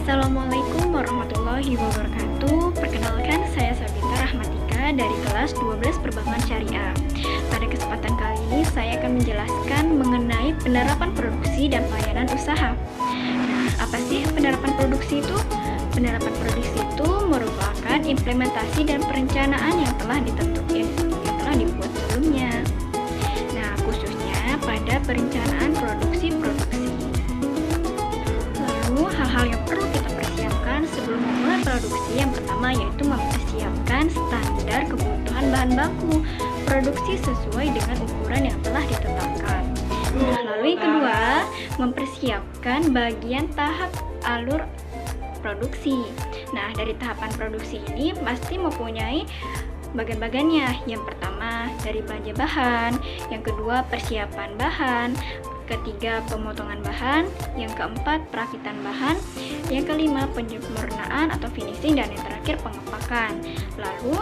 Assalamualaikum warahmatullahi wabarakatuh. Perkenalkan, saya Sabita Rahmatika dari kelas 12 Perbankan Syariah. Pada kesempatan kali ini saya akan menjelaskan mengenai penerapan produksi dan pelayanan usaha. Nah, apa sih penerapan produksi itu? Penerapan produksi itu merupakan implementasi dan perencanaan yang telah dibuat sebelumnya. Nah, khususnya pada perencanaan produksi. Lalu, hal-hal yang perlu kita persiapkan sebelum memulai produksi, yang pertama yaitu mempersiapkan standar kebutuhan bahan baku produksi sesuai dengan ukuran yang telah ditetapkan. Nah, lalu yang kedua, mempersiapkan bagian tahap alur produksi. Nah, dari tahapan produksi ini pasti mempunyai bagian-bagiannya. Yang pertama dari belanja bahan, yang kedua persiapan bahan, ketiga pemotongan bahan, yang keempat perakitan bahan, yang kelima penyempurnaan atau finishing, dan yang terakhir pengepakan. Lalu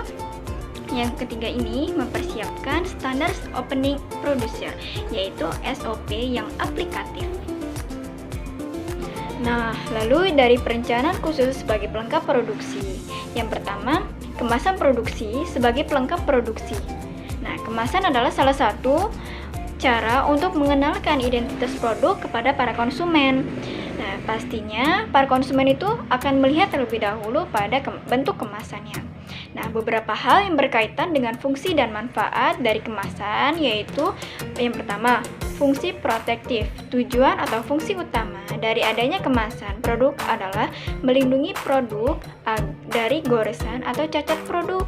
yang ketiga ini mempersiapkan standar opening producer, yaitu SOP yang aplikatif. Nah, lalu dari perencanaan khusus sebagai pelengkap produksi. Yang pertama, kemasan produksi sebagai pelengkap produksi. Nah, kemasan adalah salah satu cara untuk mengenalkan identitas produk kepada para konsumen. Nah, pastinya para konsumen itu akan melihat terlebih dahulu pada bentuk kemasannya. Nah, beberapa hal yang berkaitan dengan fungsi dan manfaat dari kemasan yaitu yang pertama, fungsi protektif. Tujuan atau fungsi utama dari adanya kemasan produk adalah melindungi produk dari goresan atau cacat produk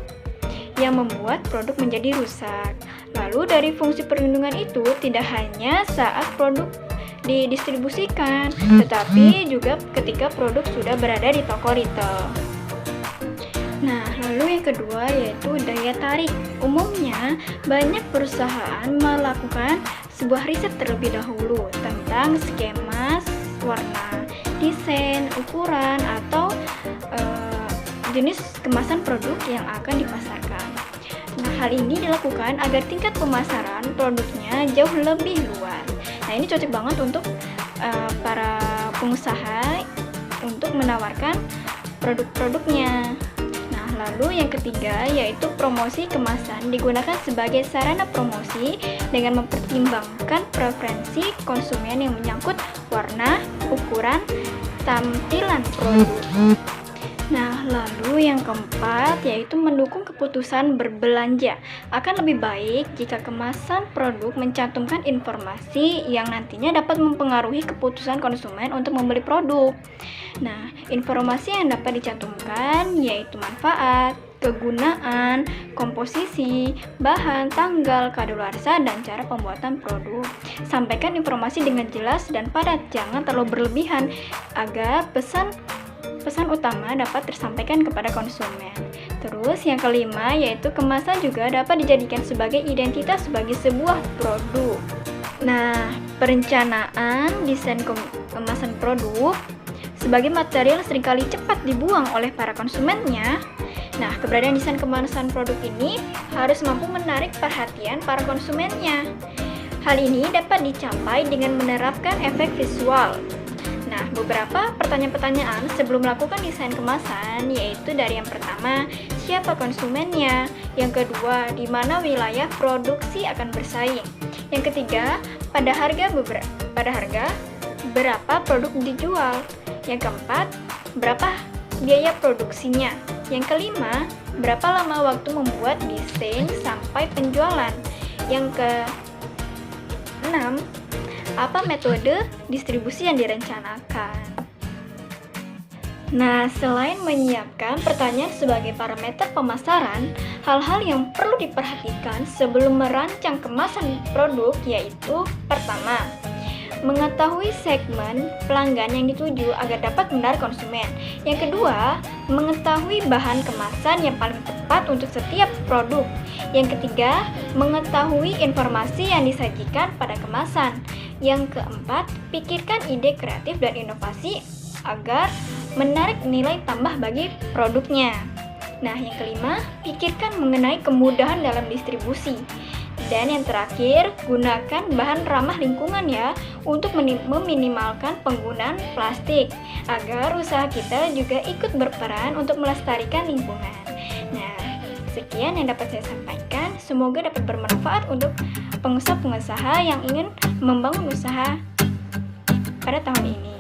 yang membuat produk menjadi rusak. Lalu dari fungsi perlindungan itu tidak hanya saat produk didistribusikan, tetapi juga ketika produk sudah berada di toko retail. Nah, lalu yang kedua yaitu daya tarik. Umumnya banyak perusahaan melakukan sebuah riset terlebih dahulu tentang skema warna, desain, ukuran, atau jenis kemasan produk yang akan dipasarkan. Nah, hal ini dilakukan agar tingkat pemasaran produknya jauh lebih luas. Nah, ini cocok banget untuk para pengusaha untuk menawarkan produk-produknya. Nah, lalu yang ketiga yaitu promosi kemasan digunakan sebagai sarana promosi dengan mempertimbangkan preferensi konsumen yang menyangkut warna, ukuran, tampilan produk. Nah, lalu yang keempat yaitu mendukung keputusan berbelanja. Akan lebih baik jika kemasan produk mencantumkan informasi yang nantinya dapat mempengaruhi keputusan konsumen untuk membeli produk. Nah, informasi yang dapat dicantumkan yaitu manfaat, kegunaan, komposisi, bahan, tanggal, kadaluarsa, dan cara pembuatan produk. Sampaikan informasi dengan jelas dan padat, jangan terlalu berlebihan agar pesan utama dapat tersampaikan kepada konsumen. Terus yang kelima yaitu kemasan juga dapat dijadikan sebagai identitas sebagai sebuah produk. Nah, perencanaan desain kemasan produk sebagai material seringkali cepat dibuang oleh para konsumennya. Nah, keberadaan desain kemasan produk ini harus mampu menarik perhatian para konsumennya. Hal ini dapat dicapai dengan menerapkan efek visual. Nah, beberapa pertanyaan-pertanyaan sebelum melakukan desain kemasan yaitu dari yang pertama, siapa konsumennya? Yang kedua, di mana wilayah produksi akan bersaing? Yang ketiga, pada harga berapa produk dijual? Yang keempat, berapa biaya produksinya? Yang kelima, berapa lama waktu membuat desain sampai penjualan? Yang keenam, apa metode distribusi yang direncanakan? Nah, selain menyiapkan pertanyaan sebagai parameter pemasaran, hal-hal yang perlu diperhatikan sebelum merancang kemasan produk yaitu pertama, mengetahui segmen pelanggan yang dituju agar dapat menarik konsumen. Yang kedua, mengetahui bahan kemasan yang paling tepat untuk setiap produk. Yang ketiga, mengetahui informasi yang disajikan pada kemasan. Yang keempat, pikirkan ide kreatif dan inovasi agar menarik nilai tambah bagi produknya. Nah, yang kelima, pikirkan mengenai kemudahan dalam distribusi. Dan yang terakhir, gunakan bahan ramah lingkungan ya untuk meminimalkan penggunaan plastik agar usaha kita juga ikut berperan untuk melestarikan lingkungan. Nah, sekian yang dapat saya sampaikan. Semoga dapat bermanfaat untuk pengusaha-pengusaha yang ingin membangun usaha pada tahun ini.